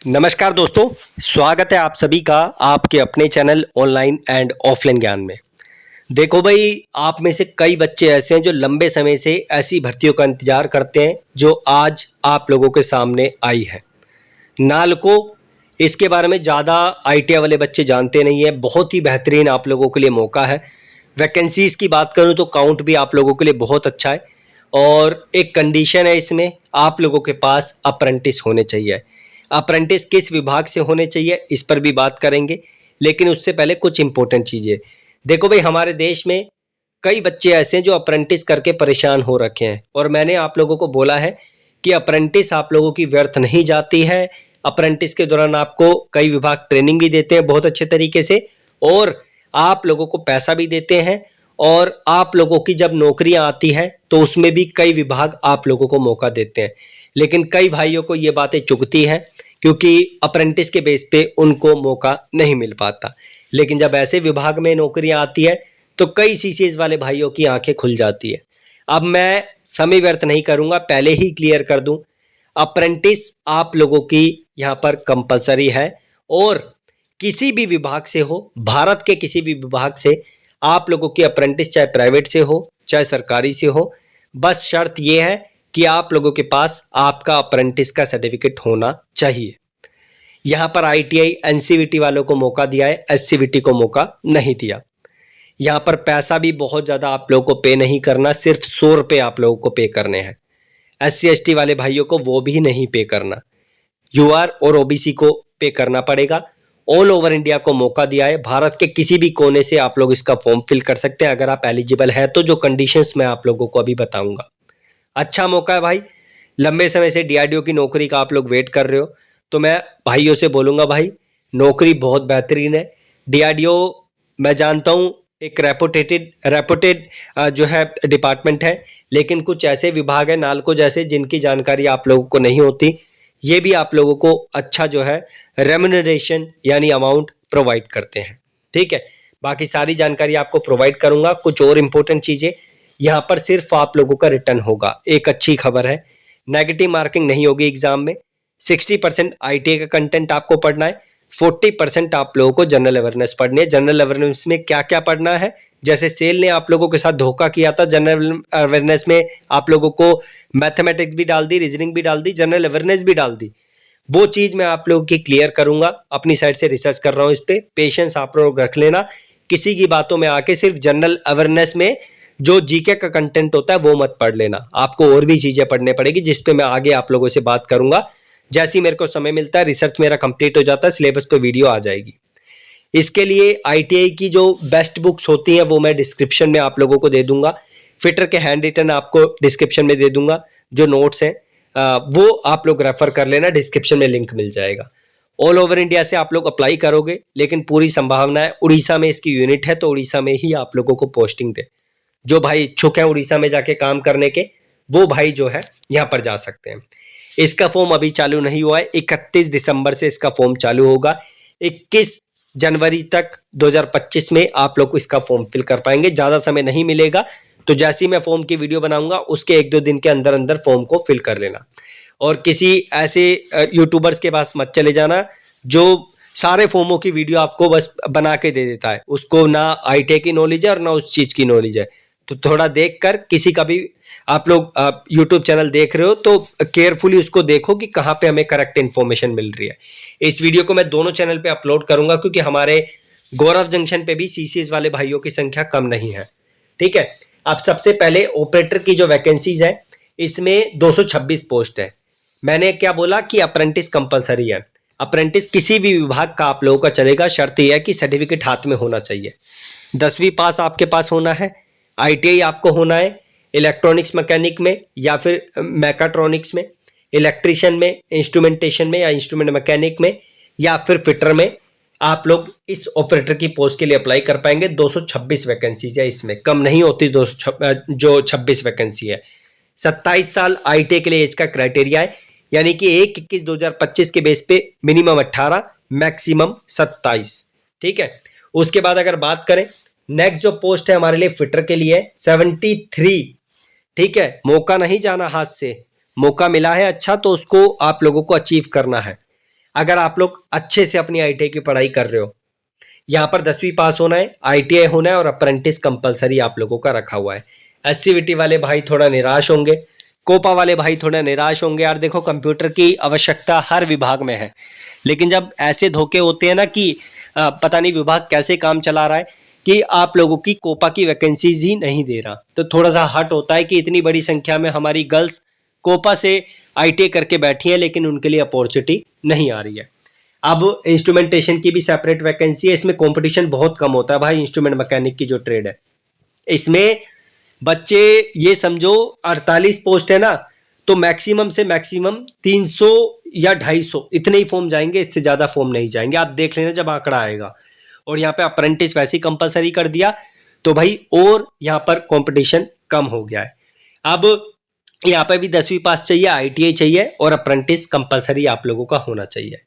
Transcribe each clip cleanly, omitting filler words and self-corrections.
नमस्कार दोस्तों, स्वागत है आप सभी का आपके अपने चैनल ऑनलाइन एंड ऑफलाइन ज्ञान में। देखो भाई, आप में से कई बच्चे ऐसे हैं जो लंबे समय से ऐसी भर्तियों का इंतजार करते हैं जो आज आप लोगों के सामने आई है। नालको, इसके बारे में ज़्यादा आईटीआई वाले बच्चे जानते नहीं है। बहुत ही बेहतरीन आप लोगों के लिए मौका है। वैकेंसीज़ की बात करूं तो काउंट भी आप लोगों के लिए बहुत अच्छा है और एक कंडीशन है इसमें, आप लोगों के पास अप्रेंटिस होने चाहिए। अप्रेंटिस किस विभाग से होने चाहिए इस पर भी बात करेंगे, लेकिन उससे पहले कुछ इंपॉर्टेंट चीज़ें। देखो भाई, हमारे देश में कई बच्चे ऐसे हैं जो अप्रेंटिस करके परेशान हो रखे हैं और मैंने आप लोगों को बोला है कि अप्रेंटिस आप लोगों की व्यर्थ नहीं जाती है। अप्रेंटिस के दौरान आपको कई विभाग ट्रेनिंग भी देते हैं बहुत अच्छे तरीके से और आप लोगों को पैसा भी देते हैं और आप लोगों की जब नौकरियां आती है तो उसमें भी कई विभाग आप लोगों को मौका देते हैं। लेकिन कई भाइयों को ये बातें चुभती हैं क्योंकि अप्रेंटिस के बेस पे उनको मौका नहीं मिल पाता। लेकिन जब ऐसे विभाग में नौकरियां आती है तो कई सीसीएस वाले भाइयों की आंखें खुल जाती है। अब मैं समय व्यर्थ नहीं करूंगा, पहले ही क्लियर कर दूं, अप्रेंटिस आप लोगों की यहाँ पर कंपलसरी है और किसी भी विभाग से हो, भारत के किसी भी विभाग से आप लोगों की अप्रेंटिस, चाहे प्राइवेट से हो चाहे सरकारी से हो, बस शर्त यह है कि आप लोगों के पास आपका अप्रेंटिस का सर्टिफिकेट होना चाहिए। यहाँ पर आईटीआई एनसीवीटी वालों को मौका दिया है, एससीवीटी को मौका नहीं दिया। यहाँ पर पैसा भी बहुत ज़्यादा आप लोगों को पे नहीं करना, सिर्फ 100 रुपये आप लोगों को पे करने हैं। एससी एसटी वाले भाइयों को वो भी नहीं पे करना, यूआर और ओबीसी को पे करना पड़ेगा। ऑल ओवर इंडिया को मौका दिया है, भारत के किसी भी कोने से आप लोग इसका फॉर्म फिल कर सकते हैं अगर आप एलिजिबल है तो, जो कंडीशंस मैं आप लोगों को अभी बताऊंगा। अच्छा मौका है भाई, लंबे समय से डीआरडीओ की नौकरी का आप लोग वेट कर रहे हो तो मैं भाइयों से बोलूँगा, भाई नौकरी बहुत बेहतरीन है। डीआरडीओ मैं जानता हूँ एक रेपुटेड जो है डिपार्टमेंट है, लेकिन कुछ ऐसे विभाग है नालको जैसे जिनकी जानकारी आप लोगों को नहीं होती। ये भी आप लोगों को अच्छा जो है रेम्यूनरेशन यानी अमाउंट प्रोवाइड करते हैं। ठीक है, बाकी सारी जानकारी आपको प्रोवाइड करूंगा। कुछ और इंपॉर्टेंट चीज़ें, यहाँ पर सिर्फ आप लोगों का रिटर्न होगा। एक अच्छी खबर है, नेगेटिव मार्किंग नहीं होगी एग्जाम में। 60% आईटीआई का कंटेंट आपको पढ़ना है, 40% आप लोगों को जनरल अवेयरनेस पढ़नी है। जनरल अवेयरनेस में क्या क्या पढ़ना है, जैसे सेल ने आप लोगों के साथ धोखा किया था, जनरल अवेयरनेस में आप लोगों को मैथमेटिक्स भी डाल दी, रीजनिंग भी डाल दी, जनरल अवेयरनेस भी डाल दी। वो चीज़ मैं आप लोगों की क्लियर करूंगा, अपनी साइड से रिसर्च कर रहा हूँ इस पर। पेशेंस आप लोग रख लेना, किसी की बातों में आके सिर्फ जनरल अवेयरनेस में जो जीके का कंटेंट होता है वो मत पढ़ लेना, आपको और भी चीज़ें पढ़ने पड़ेगी जिस पे मैं आगे आप लोगों से बात करूंगा। जैसे ही मेरे को समय मिलता है, रिसर्च मेरा कंप्लीट हो जाता है, सिलेबस पे वीडियो आ जाएगी। इसके लिए आईटीआई की जो बेस्ट बुक्स होती हैं वो मैं डिस्क्रिप्शन में आप लोगों को दे दूंगा। फिटर के हैंड रिटन आपको डिस्क्रिप्शन में दे दूंगा, जो नोट्स हैं वो आप लोग रेफर कर लेना, डिस्क्रिप्शन में लिंक मिल जाएगा। ऑल ओवर इंडिया से आप लोग अप्लाई करोगे, लेकिन पूरी संभावना है उड़ीसा में इसकी यूनिट है तो उड़ीसा में ही आप लोगों को पोस्टिंग दे। जो भाई इच्छुक हैं उड़ीसा में जाके काम करने के, वो भाई जो है यहाँ पर जा सकते हैं। इसका फॉर्म अभी चालू नहीं हुआ है, 31 दिसंबर से इसका फॉर्म चालू होगा। 21 जनवरी तक 2025 में आप लोग इसका फॉर्म फिल कर पाएंगे, ज़्यादा समय नहीं मिलेगा। तो जैसे ही मैं फॉर्म की वीडियो बनाऊंगा उसके 1-2 दिन के अंदर अंदर फॉर्म को फिल कर लेना। और किसी ऐसे यूट्यूबर्स के पास मत चले जाना जो सारे फॉर्मों की वीडियो आपको बस बना के दे देता है, उसको ना आईटीआई की नॉलेज है और ना उस चीज़ की नॉलेज है। तो थोड़ा देख कर, किसी का भी आप लोग यूट्यूब चैनल देख रहे हो तो केयरफुली उसको देखो कि कहाँ पे हमें करेक्ट इन्फॉर्मेशन मिल रही है। इस वीडियो को मैं दोनों चैनल पे अपलोड करूंगा क्योंकि हमारे गौरव जंक्शन पे भी सीसीएस वाले भाइयों की संख्या कम नहीं है। ठीक है, अब सबसे पहले ऑपरेटर की जो वैकेंसीज है इसमें 226 पोस्ट है। मैंने क्या बोला कि अप्रेंटिस कंपलसरी है। अप्रेंटिस किसी भी विभाग का आप लोगों का चलेगा, शर्त यह है कि सर्टिफिकेट हाथ में होना चाहिए। 10वीं पास आपके पास होना है, आईटीआई आपको होना है इलेक्ट्रॉनिक्स मैकेनिक में या फिर मैकाट्रॉनिक्स में, इलेक्ट्रिशियन में, इंस्ट्रूमेंटेशन में या इंस्ट्रूमेंट मैकेनिक में, या फिर फिटर में आप लोग इस ऑपरेटर की पोस्ट के लिए अप्लाई कर पाएंगे। 226 वैकेंसीज है, इसमें कम नहीं होती। जो 26 वैकेंसी है, 27 साल आईटीआई के लिए एज का क्राइटेरिया है, यानी कि 1/21/2025 के बेस पे मिनिमम 18, मैक्सिमम 27। ठीक है, उसके बाद अगर बात करें नेक्स्ट जो पोस्ट है हमारे लिए फिटर के लिए 73। ठीक है, मौका नहीं जाना हाथ से, मौका मिला है अच्छा तो उसको आप लोगों को अचीव करना है। अगर आप लोग अच्छे से अपनी आईटीआई की पढ़ाई कर रहे हो, यहाँ पर 10वीं पास होना है, आईटीआई होना है और अप्रेंटिस कंपलसरी आप लोगों का रखा हुआ है। एससीवीटी वाले भाई थोड़ा निराश होंगे, कोपा वाले भाई थोड़ा निराश होंगे। यार देखो, कंप्यूटर की आवश्यकता हर विभाग में है, लेकिन जब ऐसे धोखे होते हैं ना कि पता नहीं विभाग कैसे काम चला रहा है कि आप लोगों की कोपा की वैकेंसीज ही नहीं दे रहा, तो थोड़ा सा हट होता है कि इतनी बड़ी संख्या में हमारी गर्ल्स कोपा से आईटीआई करके बैठी हैं, लेकिन उनके लिए अपॉर्चुनिटी नहीं आ रही है। अब इंस्ट्रूमेंटेशन की भी सेपरेट वैकेंसी है, इसमें कंपटीशन बहुत कम होता है भाई। इंस्ट्रूमेंट मैकेनिक की जो ट्रेड है, इसमें बच्चे ये समझो 48 पोस्ट है ना, तो मैक्सिमम से मैक्सिमम 300 या 250 इतने ही फॉर्म जाएंगे, इससे ज्यादा फॉर्म नहीं जाएंगे। आप देख लेना जब आंकड़ा आएगा। और यहाँ पे अप्रेंटिस वैसे ही कंपलसरी कर दिया, तो भाई और यहाँ पर कंपटीशन कम हो गया है। अब यहाँ पे भी 10वीं पास चाहिए, आईटीआई चाहिए और अप्रेंटिस कंपलसरी आप लोगों का होना चाहिए।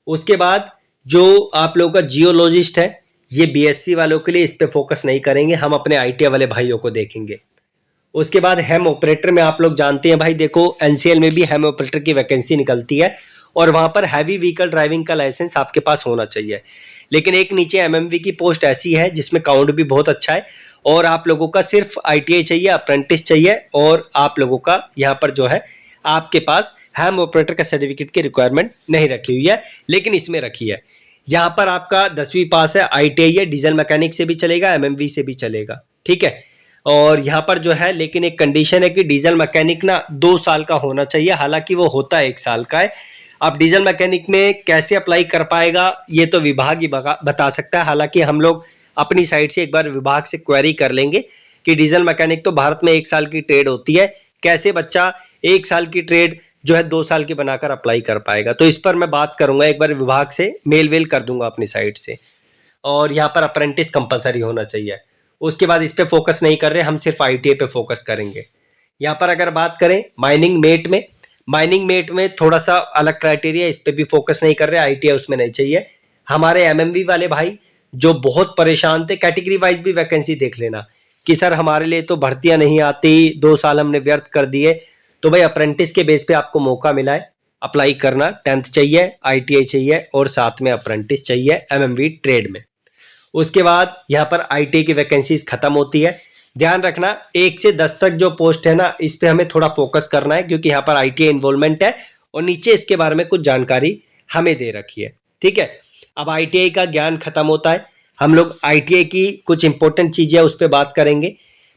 उसके बाद जो आप लोगों का जियोलॉजिस्ट है, ये बीएससी वालों के लिए, इस पे फोकस नहीं करेंगे, हम अपने आईटीआई वाले भाइयों को देखेंगे। उसके बाद हेम ऑपरेटर में आप लोग जानते हैं भाई, देखो एनसीएल में भी हेम ऑपरेटर की वैकेंसी निकलती है और वहां पर हैवी व्हीकल ड्राइविंग का लाइसेंस आपके पास होना चाहिए। लेकिन एक नीचे एमएमवी की पोस्ट ऐसी है जिसमें काउंट भी बहुत अच्छा है और आप लोगों का सिर्फ आईटीआई चाहिए, अप्रेंटिस चाहिए और आप लोगों का यहाँ पर जो है आपके पास हैम ऑपरेटर का सर्टिफिकेट की रिक्वायरमेंट नहीं रखी हुई है, लेकिन इसमें रखी है। यहाँ पर आपका 10वीं पास है, आईटीआई है, डीजल मैकेनिक से भी चलेगा, एमएमवी से भी चलेगा, ठीक है। और यहाँ पर जो है लेकिन एक कंडीशन है कि डीजल मैकेनिक ना 2 साल का होना चाहिए, हालांकि वो होता है 1 साल का है। अब डीजल मैकेनिक में कैसे अप्लाई कर पाएगा ये तो विभाग ही बता सकता है। हालांकि हम लोग अपनी साइड से एक बार विभाग से क्वेरी कर लेंगे कि डीजल मैकेनिक तो भारत में 1 साल की ट्रेड होती है, कैसे बच्चा 1 साल की ट्रेड जो है 2 साल की बनाकर अप्लाई कर पाएगा। तो इस पर मैं बात करूंगा, एक बार विभाग से मेल वेल कर दूंगा अपनी साइड से। और यहाँ पर अप्रेंटिस कंपलसरी होना चाहिए। उसके बाद इस पे फोकस नहीं कर रहे, हम सिर्फ आईटीआई पे फोकस करेंगे। यहाँ पर अगर बात करें माइनिंग मेट में, माइनिंग मेट में थोड़ा सा अलग क्राइटेरिया, इस पे भी फोकस नहीं कर रहे, आईटीआई उसमें नहीं चाहिए। हमारे एमएमवी वाले भाई जो बहुत परेशान थे, कैटेगरी वाइज भी वैकेंसी देख लेना कि सर हमारे लिए तो भर्तियां नहीं आती, 2 साल हमने व्यर्थ कर दिए, तो भाई अप्रेंटिस के बेस पे आपको मौका मिला है अप्लाई करना। 10th चाहिए, आईटीआई चाहिए और साथ में अप्रेंटिस चाहिए एमएमवी ट्रेड में। उसके बाद यहाँ पर आईटीआई की वैकेंसीज खत्म होती है। ध्यान रखना 1 से 10 तक जो पोस्ट है ना, इस पे हमें थोड़ा फोकस करना है, क्योंकि यहाँ पर आईटीआई इन्वॉल्वमेंट है और नीचे इसके बारे में कुछ जानकारी हमें दे रखी है, ठीक है। अब आईटीआई का ज्ञान खत्म होता है, हम लोग आईटीआई की कुछ इंपॉर्टेंट चीजें उस पर बात करेंगे।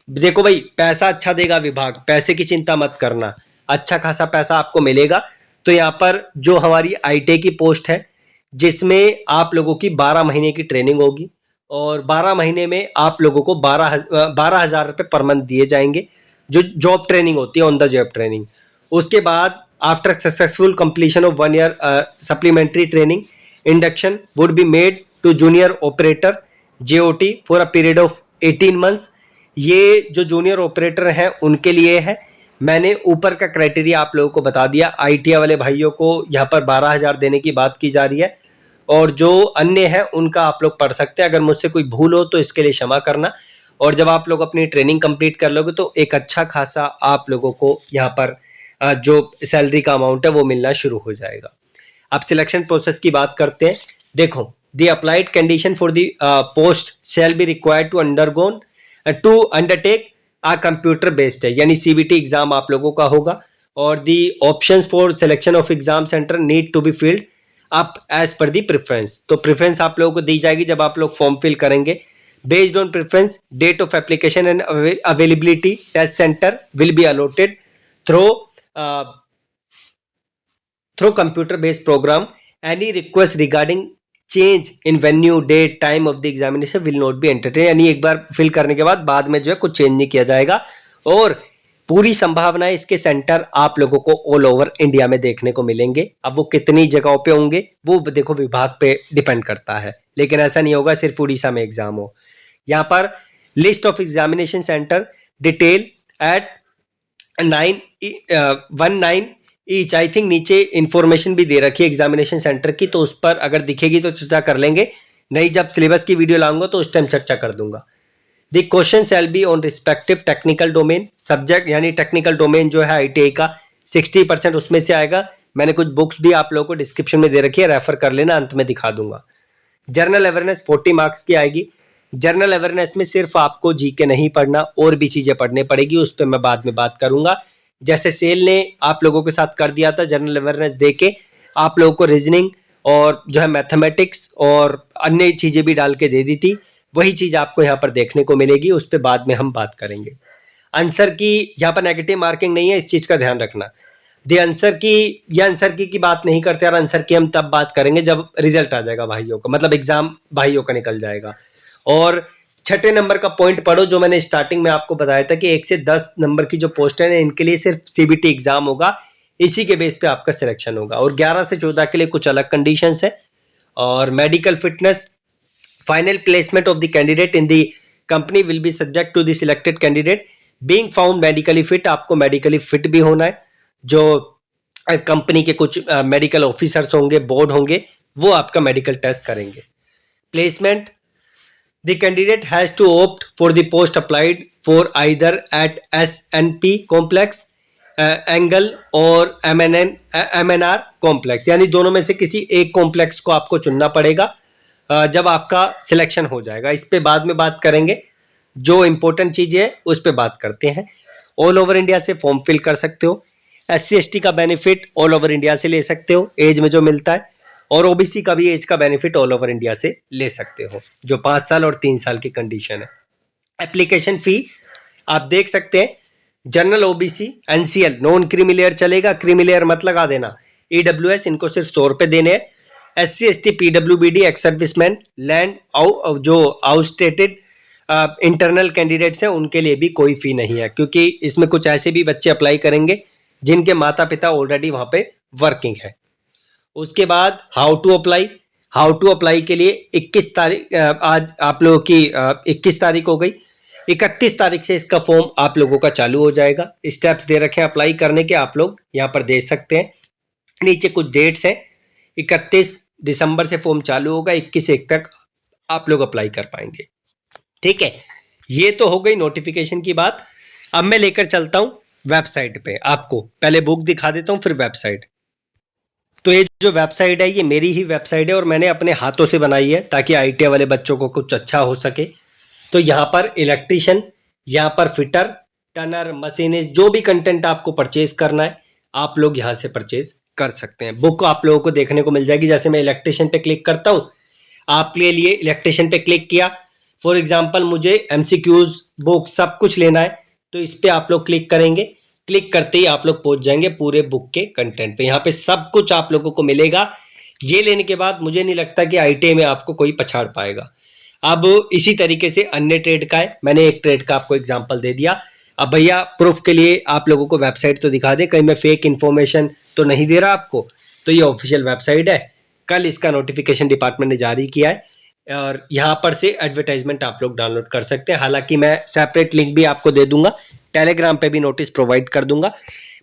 देखो भाई, पैसा अच्छा देगा विभाग, पैसे की चिंता मत करना, अच्छा खासा पैसा आपको मिलेगा। तो यहाँ पर जो हमारी आईटीआई की पोस्ट है, जिसमें आप लोगों की 12 महीने की ट्रेनिंग होगी और 12 महीने में आप लोगों को 12,000 रुपये पर मंथ दिए जाएंगे, जो जॉब ट्रेनिंग होती है, ऑन द जॉब ट्रेनिंग। उसके बाद after successful completion of 1 year supplementary training, induction would be made to junior operator JOT for a period of 18 months. ये जो जूनियर ऑपरेटर हैं उनके लिए है। मैंने ऊपर का क्राइटेरिया आप लोगों को बता दिया। आईटीआई वाले भाइयों को यहाँ पर 12,000 देने की बात की जा रही है और जो अन्य है उनका आप लोग पढ़ सकते हैं। अगर मुझसे कोई भूल हो तो इसके लिए क्षमा करना। और जब आप लोग अपनी ट्रेनिंग कंप्लीट कर लोगे तो एक अच्छा खासा आप लोगों को यहाँ पर जो सैलरी का अमाउंट है वो मिलना शुरू हो जाएगा। अब सिलेक्शन प्रोसेस की बात करते हैं। देखो, the applied condition for the post shall be required to undertake a computer based है, यानी सीबीटी एग्जाम आप लोगों का होगा। और the options for selection of exam center need to be filled up as per the preference. तो preference आप लोगों को दी जाएगी जब आप लोग फॉर्म फिल करेंगे। Based on preference, date of application and availability, test center will be allotted through computer based program. Any request regarding change in venue, date, time of the examination will not be entertained। यानी एक बार fill करने के बाद में जो है कुछ change नहीं किया जाएगा। और पूरी संभावना है इसके सेंटर आप लोगों को ऑल ओवर इंडिया में देखने को मिलेंगे। अब वो कितनी जगहों पे होंगे वो देखो विभाग पे डिपेंड करता है, लेकिन ऐसा नहीं होगा सिर्फ उड़ीसा में एग्जाम हो। यहाँ पर list of examination center detail at 19 each, I think नीचे इंफॉर्मेशन भी दे रखी है एग्जामिनेशन सेंटर की, तो उस पर अगर दिखेगी तो चर्चा कर लेंगे, नहीं जब सिलेबस की वीडियो लाऊंगा तो उस टाइम चर्चा कर दूंगा। The question shall be on respective technical domain subject, यानी टेक्निकल डोमेन जो है आईटीआई का 60% उसमें से आएगा। मैंने कुछ बुक्स भी आप लोगों को डिस्क्रिप्शन में दे रखी है, रेफर कर लेना, अंत में दिखा दूंगा। जनरल अवेयरनेस 40 मार्क्स की आएगी। जनरल अवेयरनेस में सिर्फ आपको जीके नहीं पढ़ना, और भी चीजें पढ़ने पड़ेगी, उस पर मैं बाद में बात करूंगा। जैसे सेल ने आप लोगों के साथ कर दिया था, जनरल अवेयरनेस देके आप लोगों को रीजनिंग और जो है मैथमेटिक्स और अन्य चीजें भी डाल के दे दी थी, वही चीज आपको यहाँ पर देखने को मिलेगी, उस पर बाद में हम बात करेंगे। आंसर की यहाँ पर नेगेटिव मार्किंग नहीं है, इस चीज का ध्यान रखना। दी आंसर की या आंसर की बात नहीं करते यार, आंसर की हम तब बात करेंगे जब रिजल्ट आ जाएगा भाइयों का, मतलब एग्जाम भाइयों का निकल जाएगा। और छठे नंबर का पॉइंट पढ़ो, जो मैंने स्टार्टिंग में आपको बताया था कि 1 से 10 नंबर की जो पोस्ट है इनके लिए सिर्फ सीबीटी एग्जाम होगा, इसी के बेस पे आपका सिलेक्शन होगा। और 11 से 14 के लिए कुछ अलग कंडीशंस है। और medical fitness, final placement of the candidate in the company will be subject to the selected candidate being found medically fit. आपको मेडिकली फिट भी होना है। जो कंपनी के कुछ मेडिकल ऑफिसर्स होंगे, बोर्ड होंगे, वो आपका मेडिकल टेस्ट करेंगे। Placement, the candidate has to opt for the post applied for either at SNP complex, angle और MNR कॉम्प्लेक्स, यानी दोनों में से किसी एक कॉम्प्लेक्स को आपको चुनना पड़ेगा जब आपका सिलेक्शन हो जाएगा। इस पे बाद में बात करेंगे, जो इंपॉर्टेंट चीज है उस पे बात करते हैं। ऑल ओवर इंडिया से फॉर्म फिल कर सकते हो। SC/ST का बेनिफिट ऑल ओवर इंडिया से ले सकते हो, एज में जो मिलता है। और ओबीसी का भी एज का बेनिफिट ऑल ओवर इंडिया से ले सकते हो, जो 5 साल और 3 साल की कंडीशन है। एप्लीकेशन फी आप देख सकते हैं, general OBC NCL non creamy layer चलेगा, क्रीमिलेयर मत लगा देना। ईडब्ल्यूएस इनको सिर्फ 100 रुपए देने हैं। SC/ST PWBD ex serviceman land जो आउटस्टेटेड इंटरनल कैंडिडेट्स हैं उनके लिए भी कोई फी नहीं है, क्योंकि इसमें कुछ ऐसे भी बच्चे अप्लाई करेंगे जिनके माता पिता ऑलरेडी वहां पे वर्किंग है। उसके बाद हाउ टू अप्लाई के लिए 21 तारीख, आज आप लोगों की 21 तारीख हो गई, 31 तारीख से इसका फॉर्म आप लोगों का चालू हो जाएगा। स्टेप्स दे रखे हैं अप्लाई करने के, आप लोग यहाँ पर देख सकते हैं। नीचे कुछ डेट्स हैं, 31 दिसंबर से फॉर्म चालू होगा, 21/1 तक आप लोग अप्लाई कर पाएंगे। ठीक है, ये तो हो गई नोटिफिकेशन की बात। अब मैं लेकर चलता हूँ वेबसाइट पे, आपको पहले बुक दिखा देता हूँ फिर वेबसाइट। तो ये जो वेबसाइट है ये मेरी ही वेबसाइट है और मैंने अपने हाथों से बनाई है ताकि आईटीआई वाले बच्चों को कुछ अच्छा हो सके। तो यहाँ पर इलेक्ट्रीशियन, यहाँ पर फिटर, टनर, मशीनिस्ट, जो भी कंटेंट आपको परचेज करना है आप लोग यहाँ से परचेज कर सकते हैं। बुक आप लोगों को देखने को मिल जाएगी। जैसे मैं इलेक्ट्रीशियन पे क्लिक करता हूँ, आपके लिए इलेक्ट्रीशियन पे क्लिक किया, फॉर एग्जाम्पल मुझे MCQs बुक सब कुछ लेना है, तो इस पर आप लोग क्लिक करेंगे। क्लिक करते ही आप लोग पहुंच जाएंगे पूरे बुक के कंटेंट पे। यहाँ पे सब कुछ आप लोगों को मिलेगा। ये लेने के बाद मुझे नहीं लगता कि आईटीआई में आपको कोई पछाड़ पाएगा। अब इसी तरीके से अन्य ट्रेड का है, मैंने एक ट्रेड का आपको एग्जांपल दे दिया। अब भैया प्रूफ के लिए आप लोगों को वेबसाइट तो दिखा दे, कहीं मैं फेक इन्फॉर्मेशन तो नहीं दे रहा आपको। तो ये ऑफिशियल वेबसाइट है, कल इसका नोटिफिकेशन डिपार्टमेंट ने जारी किया है और यहाँ पर से एडवर्टाइजमेंट आप लोग डाउनलोड कर सकते हैं। हालांकि मैं सेपरेट लिंक भी आपको दे दूंगा, टेलीग्राम पे भी नोटिस प्रोवाइड कर दूंगा।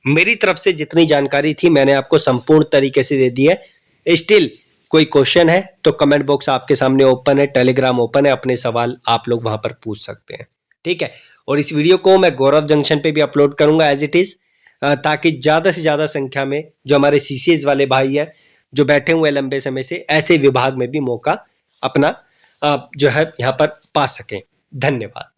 मेरी तरफ से जितनी जानकारी थी मैंने आपको संपूर्ण तरीके से दे दी है। स्टिल कोई क्वेश्चन है तो कमेंट बॉक्स आपके सामने ओपन है, टेलीग्राम ओपन है, अपने सवाल आप लोग वहां पर पूछ सकते हैं। ठीक है, और इस वीडियो को मैं गौरव जंक्शन पे भी अपलोड करूंगा एज इट इज, ताकि ज्यादा से ज्यादा संख्या में जो हमारे CCS वाले भाई हैं जो बैठे हुए लंबे समय से, ऐसे विभाग में भी मौका अपना जो है यहाँ पर पा सकें। धन्यवाद।